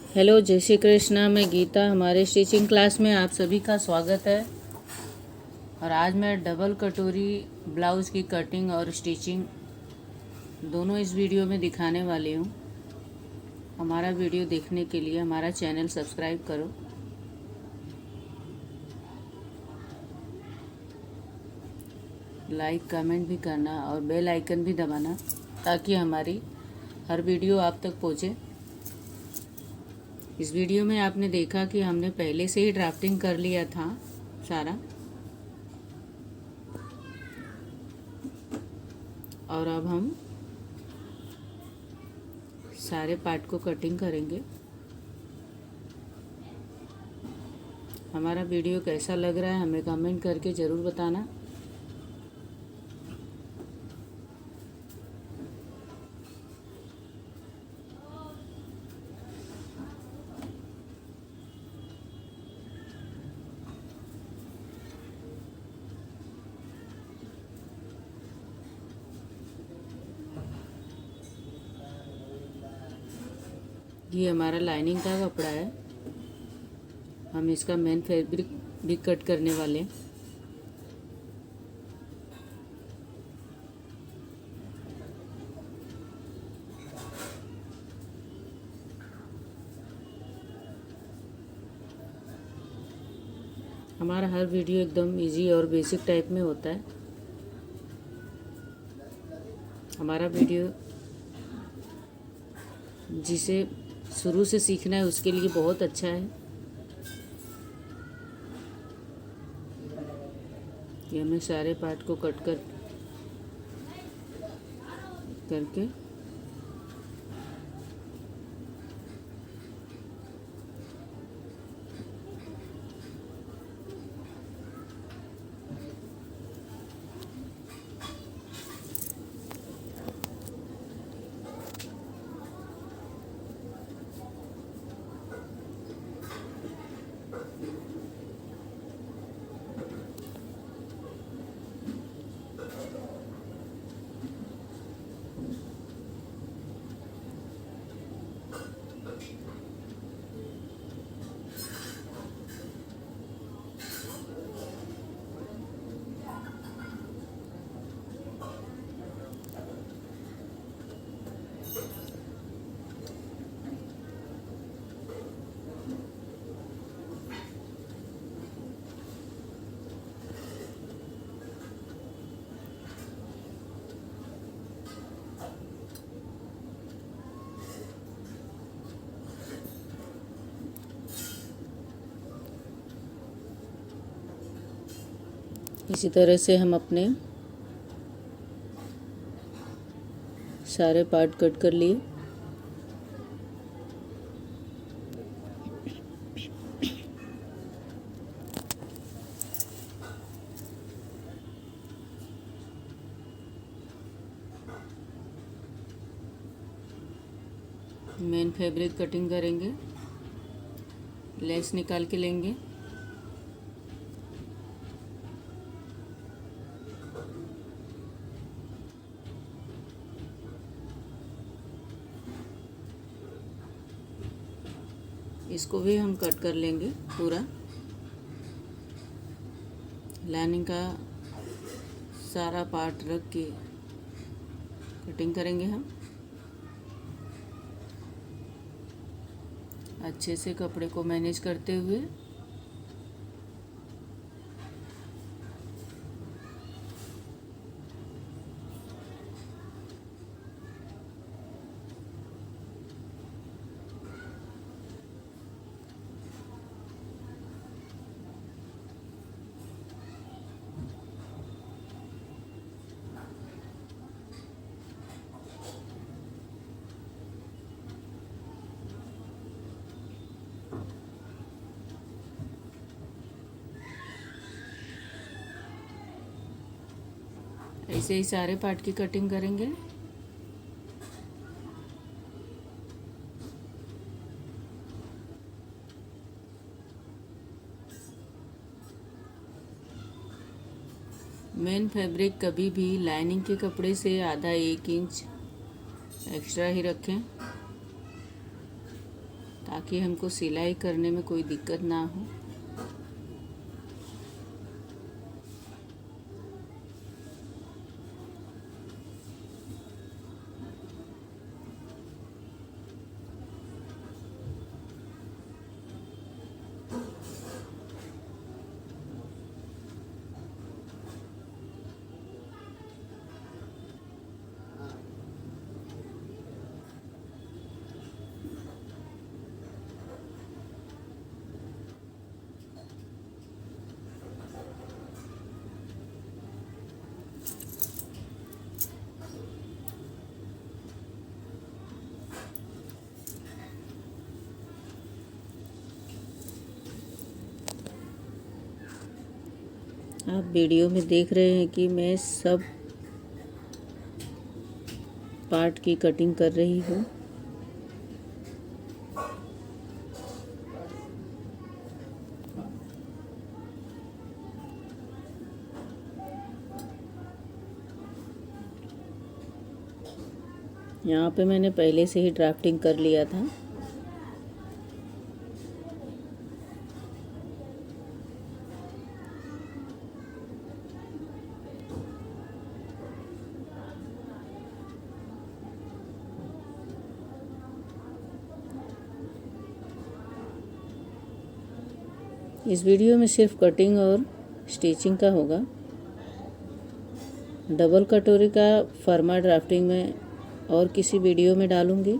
Hello, जय श्री कृष्णा। मैं गीता, हमारे स्टिचिंग क्लास में आप सभी का स्वागत है। और आज मैं डबल कटोरी ब्लाउज़ की कटिंग और स्टिचिंग दोनों इस वीडियो में दिखाने वाली हूँ। हमारा वीडियो देखने के लिए हमारा चैनल सब्सक्राइब करो। लाइक कमेंट भी करना और बेल आइकन भी दबाना ताकि हमारी हर वीडियो आप तक पहुँचे। इस वीडियो में आपने देखा कि हमने पहले से ही ड्राफ्टिंग कर लिया था सारा, और अब हम सारे पार्ट को कटिंग करेंगे। हमारा वीडियो कैसा लग रहा है हमें कमेंट करके ज़रूर बताना। ये हमारा लाइनिंग का कपड़ा है। हम इसका मेन फैब्रिक भी कट करने वाले हैं। हमारा हर वीडियो एकदम इजी और बेसिक टाइप में होता है। हमारा वीडियो जिसे शुरू से सीखना है उसके लिए बहुत अच्छा है। ये हमें सारे पार्ट को कट करके इसी तरह से हम अपने सारे पार्ट कट कर लिए। मेन फैब्रिक कटिंग करेंगे, लेस निकाल के लेंगे। इसको भी हम कट कर लेंगे पूरा। लाइनिंग का सारा पार्ट रख के कटिंग करेंगे हम। अच्छे से कपड़े को मैनेज करते हुए ऐसे ही सारे पार्ट की कटिंग करेंगे। मेन फैब्रिक कभी भी लाइनिंग के कपड़े से आधा 1 इंच एक्स्ट्रा ही रखें। ताकि हमको सिलाई करने में कोई दिक्कत ना हो। आप वीडियो में देख रहे हैं कि मैं सब पार्ट की कटिंग कर रही हूँ। यहाँ पे मैंने पहले से ही ड्राफ्टिंग कर लिया था। इस वीडियो में सिर्फ कटिंग और स्टिचिंग का होगा। डबल कटोरी का फर्मा ड्राफ्टिंग में और किसी वीडियो में डालूंगी।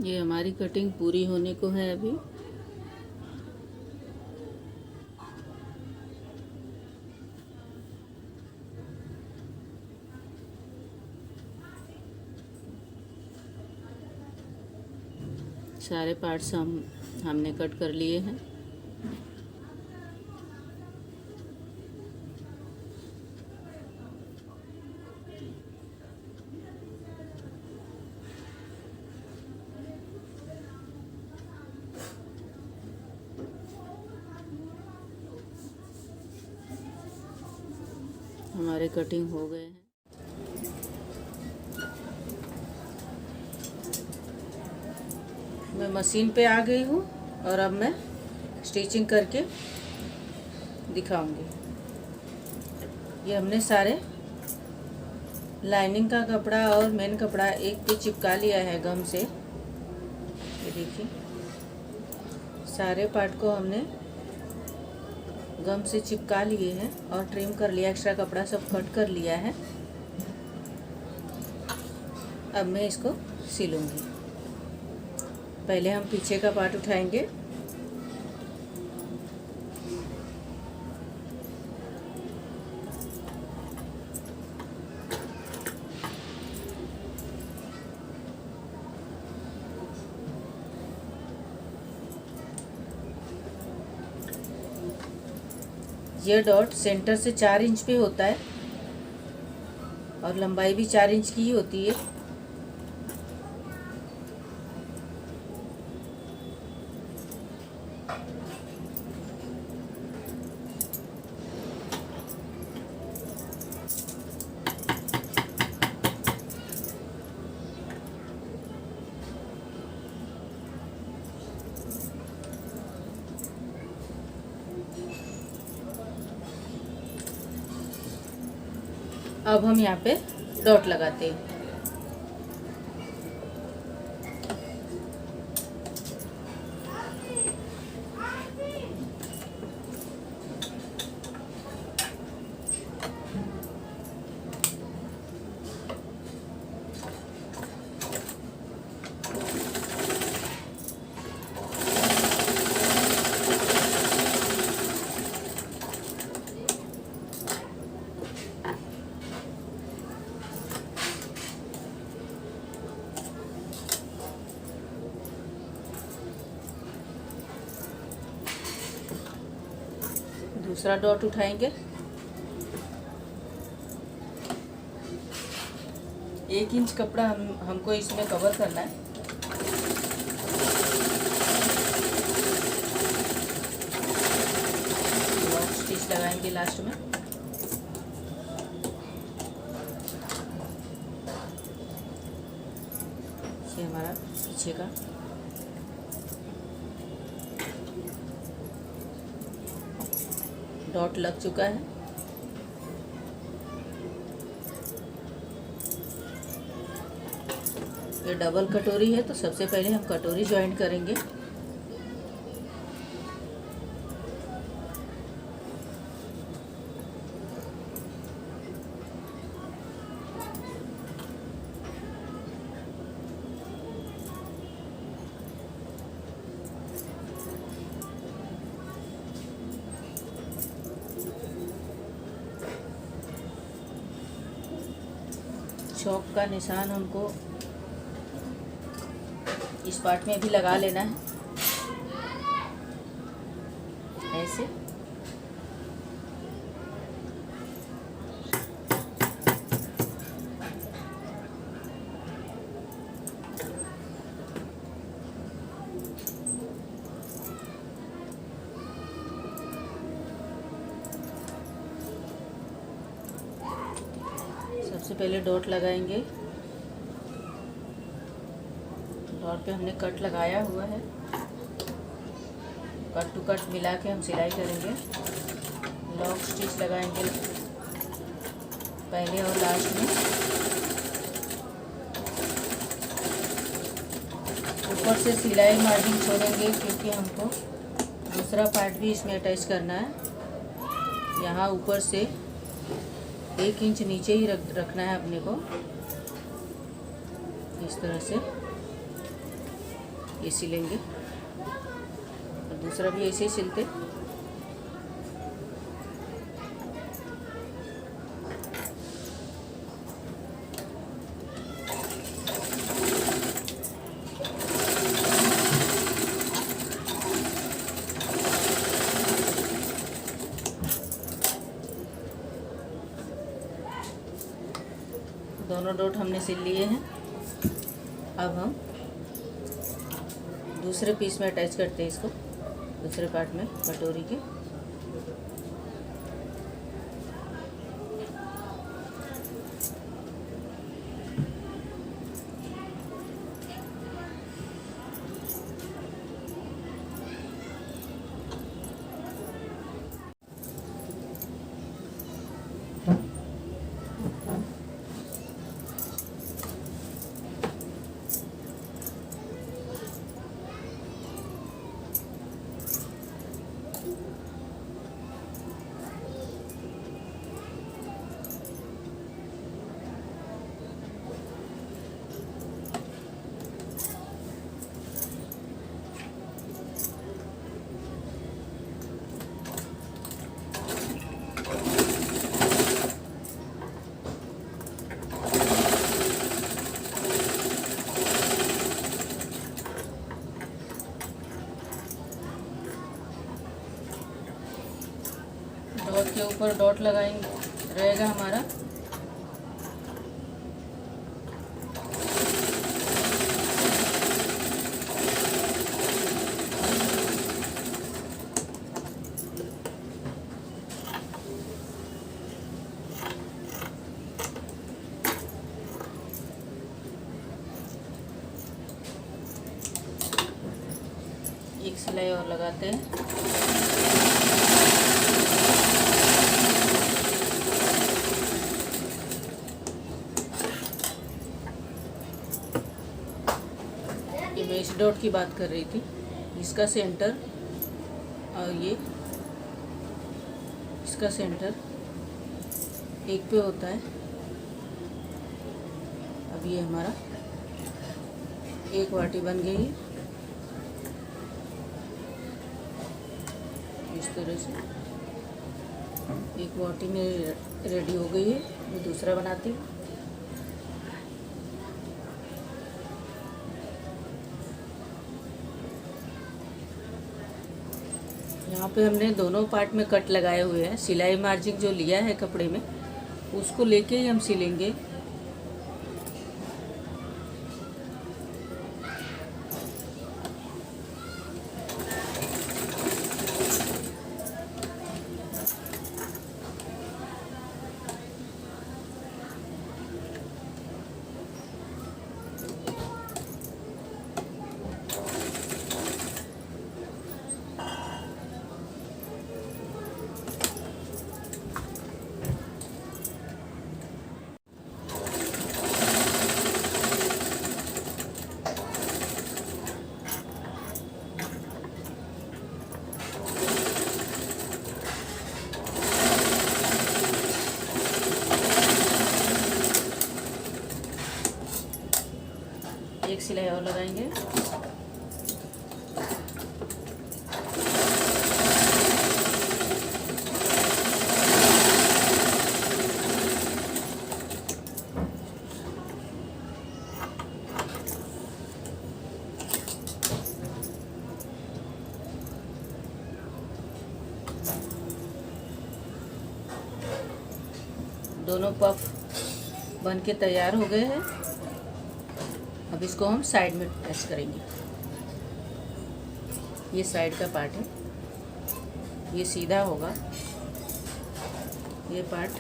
ये हमारी कटिंग पूरी होने को है अभी। सारे पार्ट्स हमने कट कर लिए हैं। हमारे कटिंग हो गए हैं। मैं मशीन पे आ गई हूँ और अब मैं स्टिचिंग करके दिखाऊंगी। ये हमने सारे लाइनिंग का कपड़ा और मेन कपड़ा एक पे चिपका लिया है गम से। ये देखिए सारे पार्ट को हमने गम से चिपका लिए हैं और ट्रिम कर लिया, एक्स्ट्रा कपड़ा सब कट कर लिया है। अब मैं इसको सिलूंगी। पहले हम पीछे का पार्ट उठाएंगे। ये डॉट सेंटर से 4 इंच पे होता है और लंबाई भी 4 इंच की ही होती है। अब हम यहाँ पे डॉट लगाते हैं। दूसरा डॉट उठाएंगे, 1 इंच कपड़ा हमको इसमें कवर करना है। लॉक स्टिच लगाएंगे लास्ट में। ये हमारा पीछे का डॉट लग चुका है। ये डबल कटोरी है तो सबसे पहले हम कटोरी ज्वाइन करेंगे। चौक का निशान हमको इस पार्ट में भी लगा लेना है, ऐसे। सबसे पहले डॉट लगाएंगे। डॉट पे हमने कट लगाया हुआ है, कट टू कट मिला के हम सिलाई करेंगे। लॉक स्टिच लगाएंगे पहले और लास्ट में। ऊपर से सिलाई मार्जिन छोड़ेंगे क्योंकि हमको दूसरा पार्ट भी इसमें अटैच करना है। यहाँ ऊपर से 1 इंच नीचे ही रखना है अपने को, इस तरह से ये सिलेंगे। और दूसरा भी ऐसे ही सिलते। दोनों डॉट हमने सिल लिए हैं। अब हम दूसरे पीस में अटैच करते हैं इसको, दूसरे पार्ट में कटोरी के। डॉट के ऊपर डॉट लगाएंगे, रहेगा हमारा। एक सिलाई और लगाते हैं। डॉट की बात कर रही थी। इसका सेंटर और ये इसका सेंटर एक पे होता है। अब ये हमारा एक वाटी बन गई है। इस तरह से एक वाटी में रेडी हो गई है। मैं दूसरा बनाती हूँ। यहाँ पे हमने दोनों पार्ट में कट लगाए हुए हैं। सिलाई मार्जिन जो लिया है कपड़े में उसको लेके ही हम सिलेंगे। एक सिलाई और लगाएंगे। दोनों पफ बन के तैयार हो गए हैं। अब इसको हम साइड में अटैच करेंगे। ये साइड का पार्ट है, ये सीधा होगा, ये पार्ट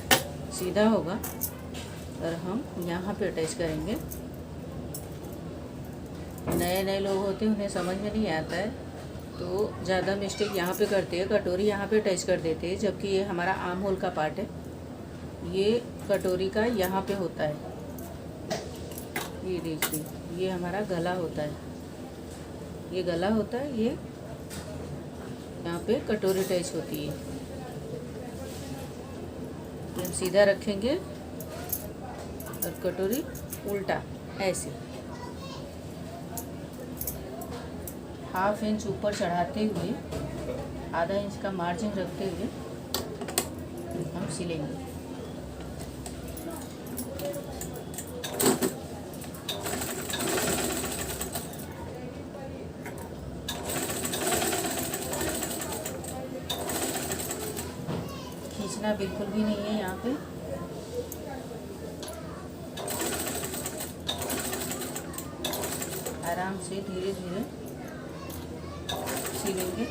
सीधा होगा और हम यहाँ पे अटैच करेंगे। नए नए लोग होते हैं, उन्हें समझ में नहीं आता है तो ज़्यादा मिस्टेक यहाँ पे करते हैं। कटोरी यहाँ पे अटैच कर देते हैं, जबकि ये हमारा आर्म होल का पार्ट है। ये कटोरी का यहाँ पे होता है। ये देखिए, ये हमारा गला होता है। ये गला होता है, ये यहाँ पे कटोरी अटैच होती है। ये हम सीधा रखेंगे और कटोरी उल्टा ऐसे ½ इंच ऊपर चढ़ाते हुए, आधा इंच का मार्जिन रखते हुए हम सिलेंगे। खींचना बिल्कुल भी नहीं है यहाँ पे। आराम से धीरे धीरे सिलेंगे।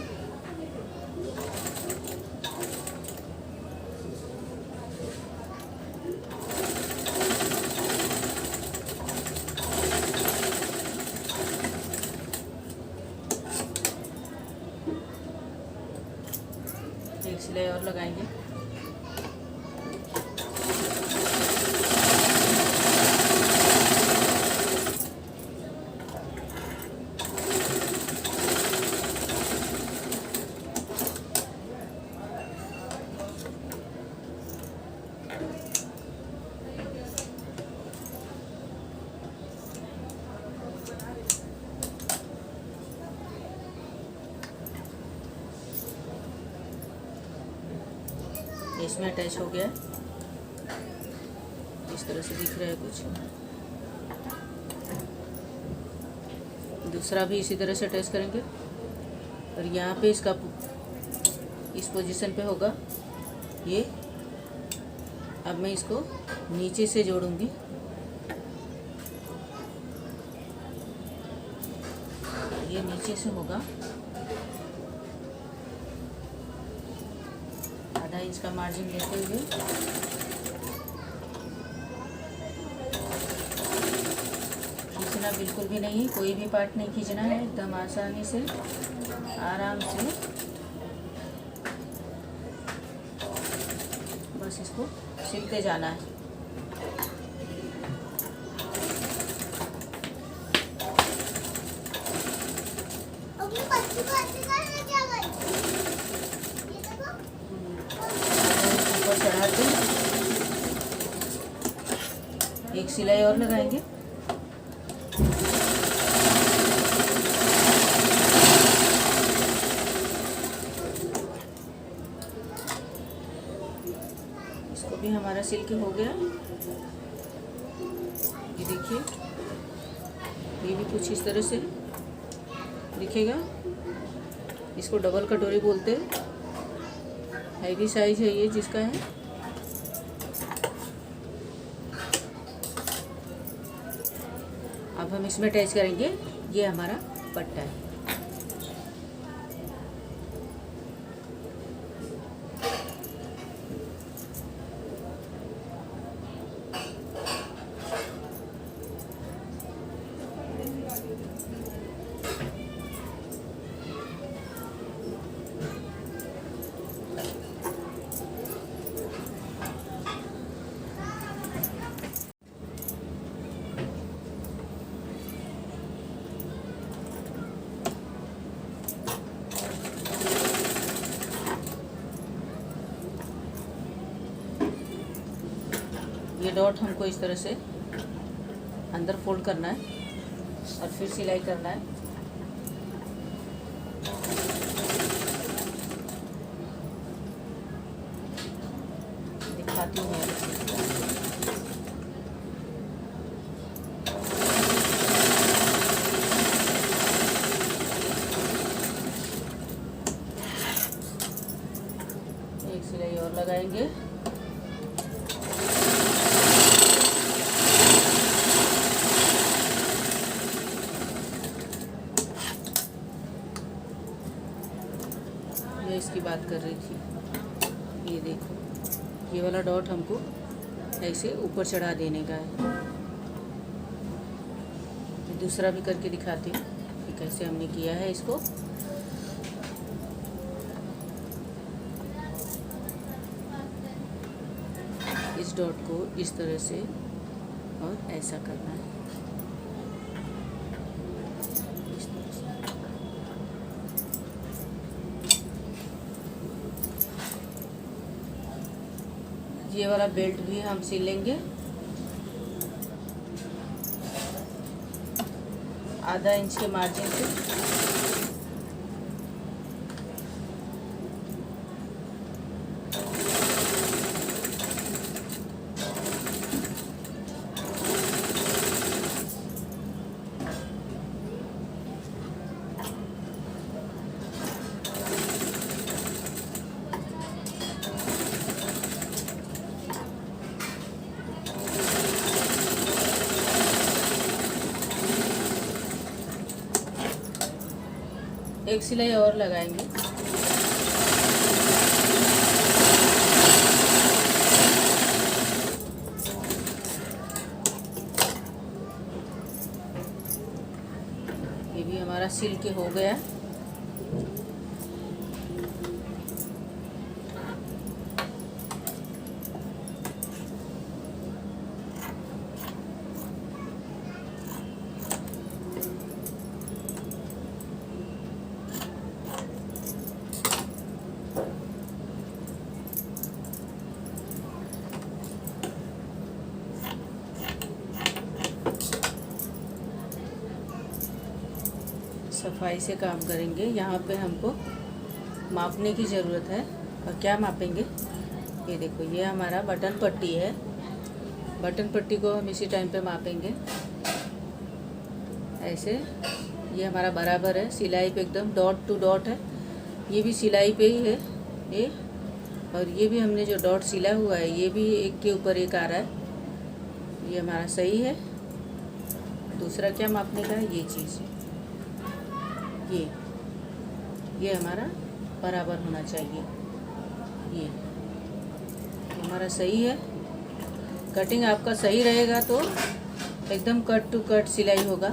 एक सिलाई और लगाएंगे। इसमें अटैच हो गया, इस तरह से दिख रहा है कुछ। दूसरा भी इसी तरह से अटैच करेंगे और यहाँ पे इसका इस पोजीशन पे होगा ये। अब मैं इसको नीचे से जोड़ूंगी। ये नीचे से होगा, आधा इंच का मार्जिन लेते हुए खींचना बिल्कुल भी नहीं, कोई भी पार्ट नहीं खींचना है। एकदम आसानी से आराम से बस इसको सिलते जाना है। ऊपर चढ़ा के एक सिलाई और लगाएंगे। इसको भी हमारा सिल के हो गया। ये देखिए, ये भी कुछ इस तरह से दिखेगा। इसको डबल कटोरी बोलते हैं। हैवी साइज है ये जिसका है। अब हम इसमें अटैच करेंगे, ये हमारा पट्टा है। ये डॉट हमको इस तरह से अंदर फोल्ड करना है और फिर सिलाई करना है। दिखाती हूँ मैं। एक सिलाई और लगाएंगे। इसकी बात कर रही थी। ये देखो, ये वाला डॉट हमको ऐसे ऊपर चढ़ा देने का है। दूसरा भी करके दिखाती हूँ कि कैसे हमने किया है इसको। इस डॉट को इस तरह से और ऐसा करना है। ये वाला बेल्ट भी हम सिल लेंगे। आधा इंच के मार्जिन से। एक सिलाई और लगाएंगे। ये भी हमारा सिल के हो गया। सफाई से काम करेंगे। यहाँ पे हमको मापने की ज़रूरत है। और क्या मापेंगे, ये देखो, ये हमारा बटन पट्टी है। बटन पट्टी को हम इसी टाइम पे मापेंगे ऐसे। ये हमारा बराबर है, सिलाई पे एकदम डॉट टू डॉट है। ये भी सिलाई पे ही है ये। और ये भी हमने जो डॉट सिला हुआ है ये भी एक के ऊपर एक आ रहा है। ये हमारा सही है। दूसरा क्या मापने का है, ये चीज़, ये हमारा बराबर होना चाहिए। ये हमारा सही है। कटिंग आपका सही रहेगा तो एकदम कट टू कट सिलाई होगा।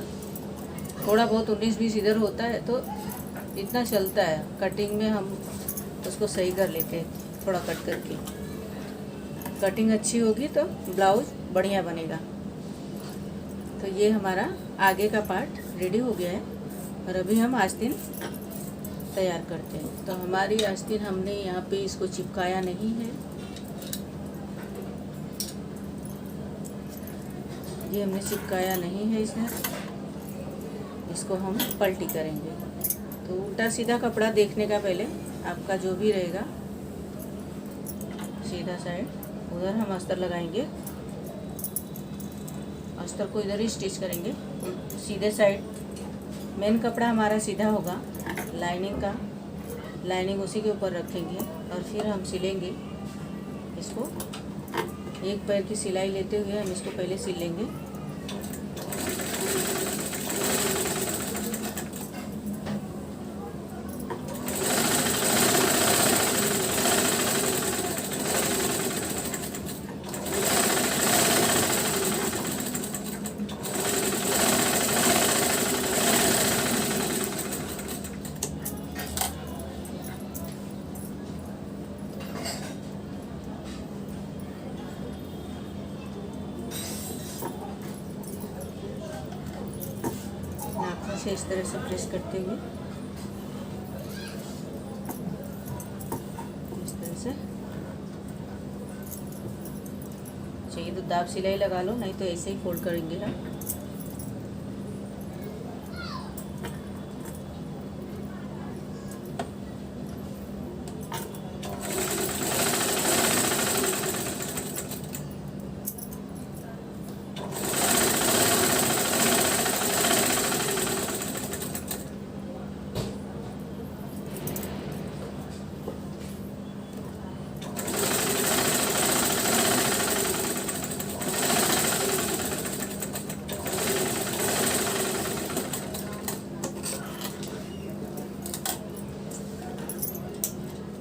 थोड़ा बहुत 19-20 इधर होता है तो इतना चलता है। कटिंग में हम उसको सही कर लेते हैं थोड़ा कट करके। कटिंग अच्छी होगी तो ब्लाउज बढ़िया बनेगा। तो ये हमारा आगे का पार्ट रेडी हो गया है। और अभी हम आस्तीन तैयार करते हैं। तो हमारी आस्तीन हमने यहाँ पे इसको चिपकाया नहीं है, ये हमने चिपकाया नहीं है इसमें। इसको हम पलटी करेंगे। तो उल्टा सीधा कपड़ा देखने का पहले आपका जो भी रहेगा, सीधा साइड उधर हम अस्तर लगाएंगे, अस्तर को इधर ही स्टिच करेंगे। सीधे साइड मेन कपड़ा हमारा सीधा होगा, लाइनिंग का लाइनिंग उसी के ऊपर रखेंगे और फिर हम सिलेंगे इसको। एक पैर की सिलाई लेते हुए हम इसको पहले सिल लेंगे। नाखून से इस तरह से प्रेस करते हुए इस तरह से चाहिए तो दाब सिलाई लगा लो, नहीं तो ऐसे ही फोल्ड करेंगे हम।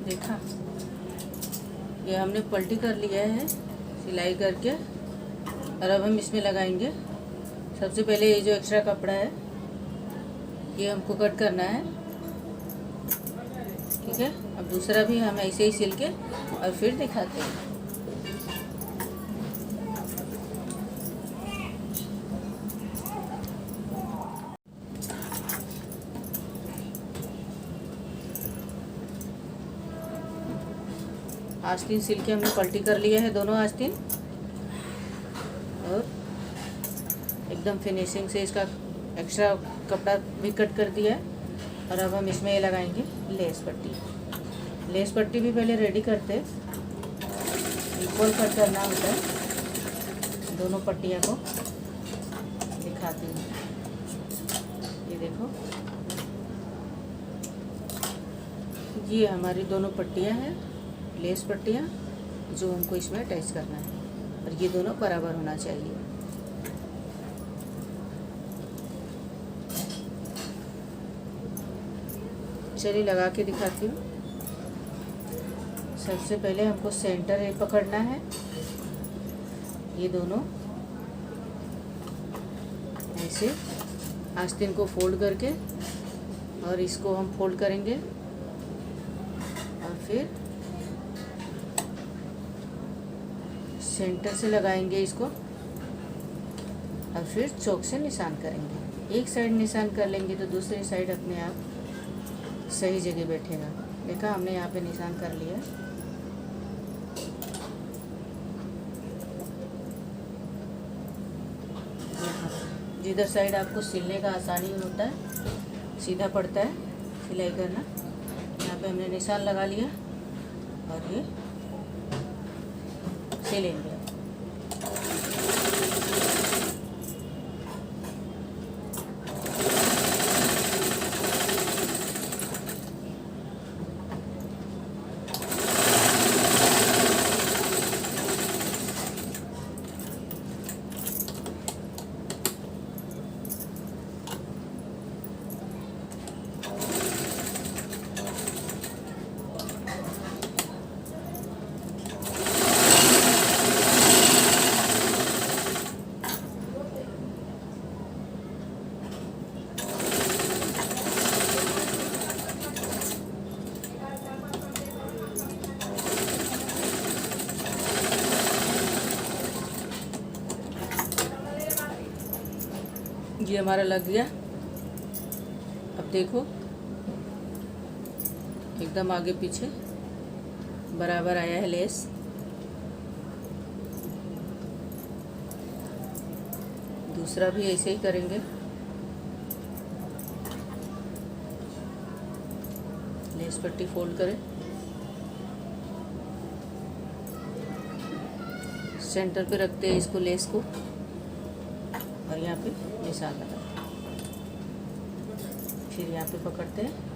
देखा, ये हमने पलटी कर लिया है सिलाई करके। और अब हम इसमें लगाएंगे। सबसे पहले ये जो एक्स्ट्रा कपड़ा है ये हमको कट करना है, ठीक है। अब दूसरा भी हम ऐसे ही सिल के और फिर दिखाते हैं। आस्तीन सिल के हमने पलटी कर लिया है दोनों आस्तीन, और एकदम फिनिशिंग से इसका एक्स्ट्रा कपड़ा भी कट कर दिया है। और अब हम इसमें ये लगाएंगे लेस पट्टी। लेस पट्टी भी पहले रेडी करते, इक्वल कट करना होता है दोनों पट्टियाँ को। दिखाती हूँ, ये देखो, ये हमारी दोनों पट्टियाँ हैं, लेस पट्टियाँ, जो हमको इसमें अटैच करना है। और ये दोनों बराबर होना चाहिए। चलिए लगा के दिखाती हूँ। सबसे पहले हमको सेंटर पकड़ना है, ये दोनों ऐसे आस्तीन को फोल्ड करके, और इसको हम फोल्ड करेंगे और फिर सेंटर से लगाएंगे इसको, और फिर चौक से निशान करेंगे। एक साइड निशान कर लेंगे तो दूसरी साइड अपने आप सही जगह बैठेगा। देखा, हमने यहाँ पे निशान कर लिया। जिधर साइड आपको सिलने का आसानी होता है, सीधा पड़ता है सिलाई करना, यहाँ पे हमने निशान लगा लिया और ये सिलेंगे। ये हमारा लग गया। देखो एकदम आगे पीछे बराबर आया है लेस। दूसरा भी ऐसे ही करेंगे। लेस पट्टी फोल्ड करें, सेंटर पे रखते हैं इसको, लेस को, और यहाँ पे निशान लगाते हैं। फिर यहाँ पे पकड़ते हैं,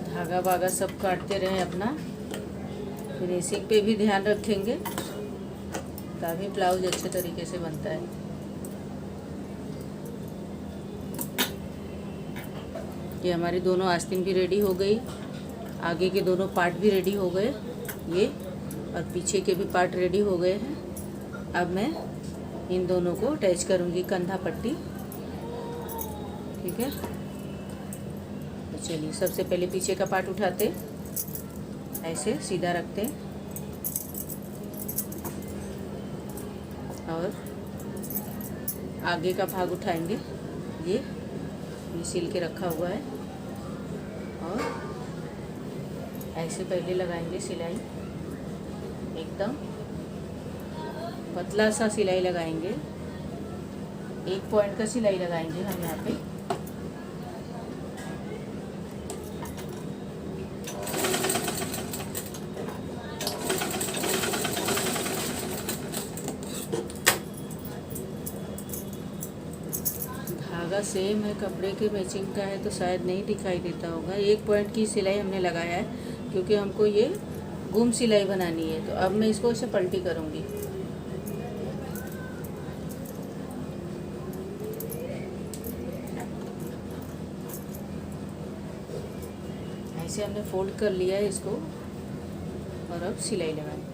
धागा वागा सब काटते रहें अपना। फिनिशिंग पे भी ध्यान रखेंगे तभी ब्लाउज अच्छे तरीके से बनता है। ये हमारी दोनों आस्तीन भी रेडी हो गई, आगे के दोनों पार्ट भी रेडी हो गए, ये और पीछे के भी पार्ट रेडी हो गए हैं। अब मैं इन दोनों को अटैच करूँगी कंधा पट्टी, ठीक है। तो चलिए सबसे पहले पीछे का पार्ट उठाते, ऐसे सीधा रखते और आगे का भाग उठाएंगे, ये सिल के रखा हुआ है, और ऐसे पहले लगाएंगे सिलाई, एकदम पतला सा सिलाई लगाएंगे, 1 पॉइंट का सिलाई लगाएंगे हम यहाँ पे। धागा सेम है, कपड़े के मैचिंग का है तो शायद नहीं दिखाई देता होगा। 1 पॉइंट की सिलाई हमने लगाया है क्योंकि हमको ये गुम सिलाई बनानी है। तो अब मैं इसको ऐसे पलटी करूँगी, ऐसे हमने फोल्ड कर लिया है इसको, और अब सिलाई लगाएंगे।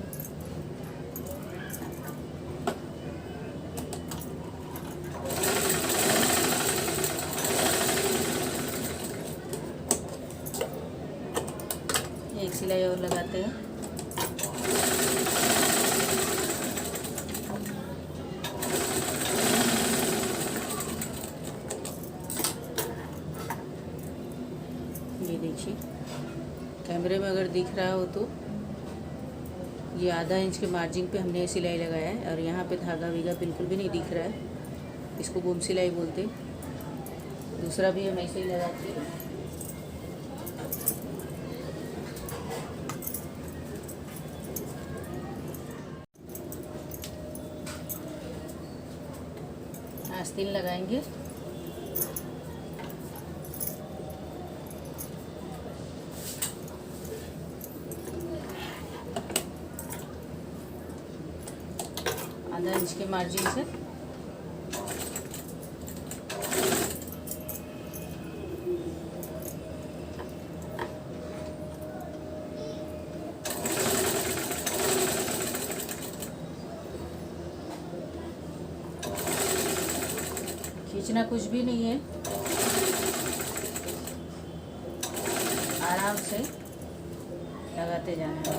एक सिलाई और लगाते हैं, ये देखिए कैमरे में अगर दिख रहा हो तो ये आधा इंच के मार्जिन पे हमने सिलाई लगाया है, और यहाँ पे धागा वीगा बिल्कुल भी नहीं दिख रहा है, इसको गुम सिलाई बोलते। दूसरा भी हम ऐसे ही लगाते हैं। आस्तीन लगाएंगे, आधा इंच के मार्जिन से। खींचना कुछ भी नहीं है, आराम से लगाते जाना है।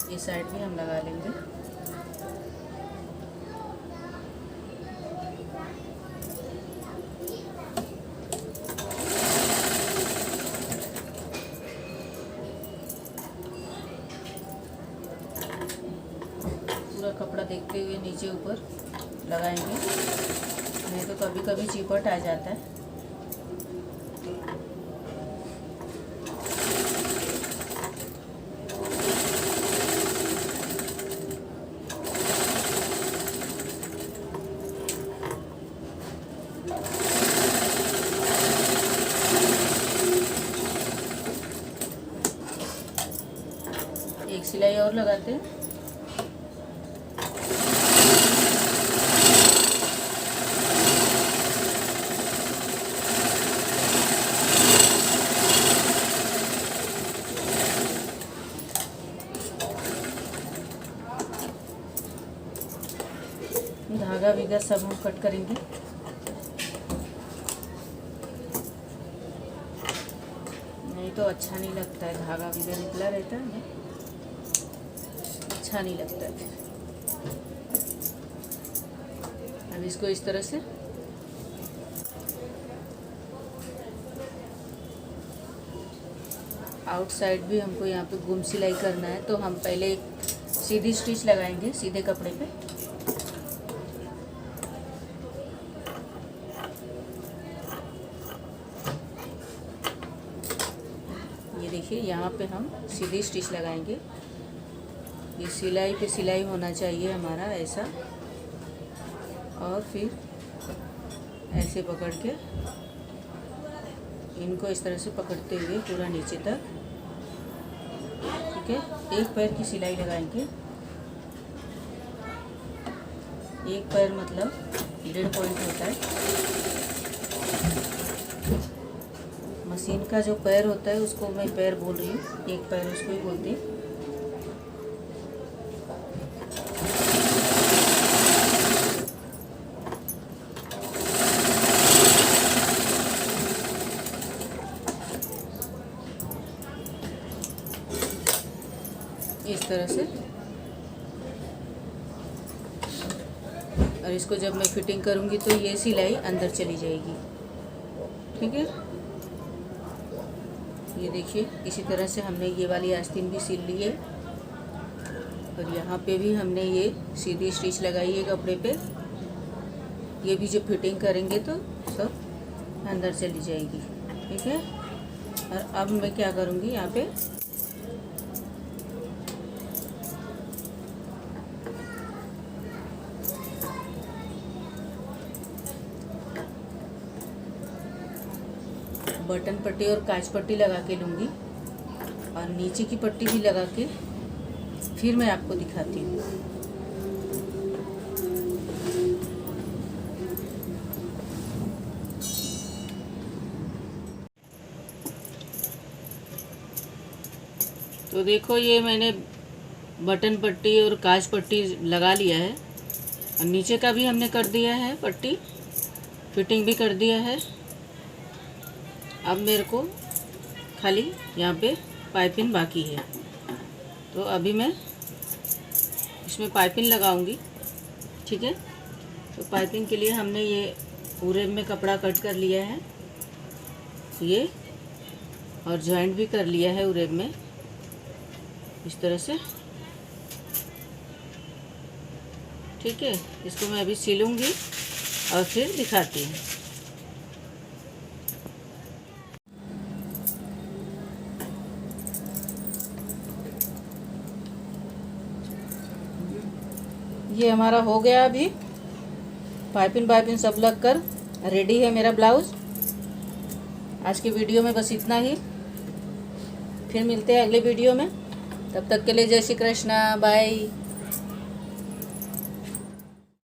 इस साइड भी हम लगा लेंगे। नीचे ऊपर लगाएंगे, नहीं तो कभी कभी चिपट आ जाता है। एक सिलाई और लगाते हैं। धागा विगा सब हम कट करेंगे। नहीं तो अच्छा नहीं लगता है, धागा विगा निकला रहता है ना, अच्छा नहीं लगता है। अब इसको इस तरह से आउटसाइड भी हमको यहाँ पे गुम सिलाई करना है, तो हम पहले एक सीधी स्टिच लगाएंगे सीधे कपड़े पे। ये देखिए यहाँ पे हम सीधी स्टिच लगाएंगे। ये सिलाई पे सिलाई होना चाहिए हमारा ऐसा, और फिर ऐसे पकड़ के इनको इस तरह से पकड़ते हुए पूरा नीचे तक, ठीक है। एक पैर की सिलाई लगाएंगे, एक पैर मतलब 1.5 पॉइंट होता है। मशीन का जो पैर होता है उसको मैं पैर बोल रही हूँ, एक पैर उसको ही बोलते हैं। इस तरह से, और इसको जब मैं फिटिंग करूँगी तो ये सिलाई अंदर चली जाएगी, ठीक है। ये देखिए इसी तरह से हमने ये वाली आस्तीन भी सिल ली है, और यहाँ पे भी हमने ये सीधी स्टिच लगाई है कपड़े पे। ये भी जब फिटिंग करेंगे तो सब अंदर चली जाएगी, ठीक है। और अब मैं क्या करूँगी, यहाँ पे बटन पट्टी और काज पट्टी लगा के लूँगी, और नीचे की पट्टी भी लगा के फिर मैं आपको दिखाती हूँ। तो देखो ये मैंने बटन पट्टी और काज पट्टी लगा लिया है, और नीचे का भी हमने कर दिया है पट्टी, फिटिंग भी कर दिया है। अब मेरे को खाली यहाँ पे पाइपिंग बाकी है, तो अभी मैं इसमें पाइपिंग लगाऊंगी, ठीक है। तो पाइपिंग के लिए हमने ये पूरे में कपड़ा कट कर लिया है ये, और जॉइंट भी कर लिया है उरेब में इस तरह से, ठीक है। इसको मैं अभी सिलूंगी और फिर दिखाती हूँ। ये हमारा हो गया, अभी पाइपिंग सब लग कर रेडी है मेरा ब्लाउज़। आज की वीडियो में बस इतना ही, फिर मिलते हैं अगले वीडियो में। तब तक के लिए जय श्री कृष्णा, बाय।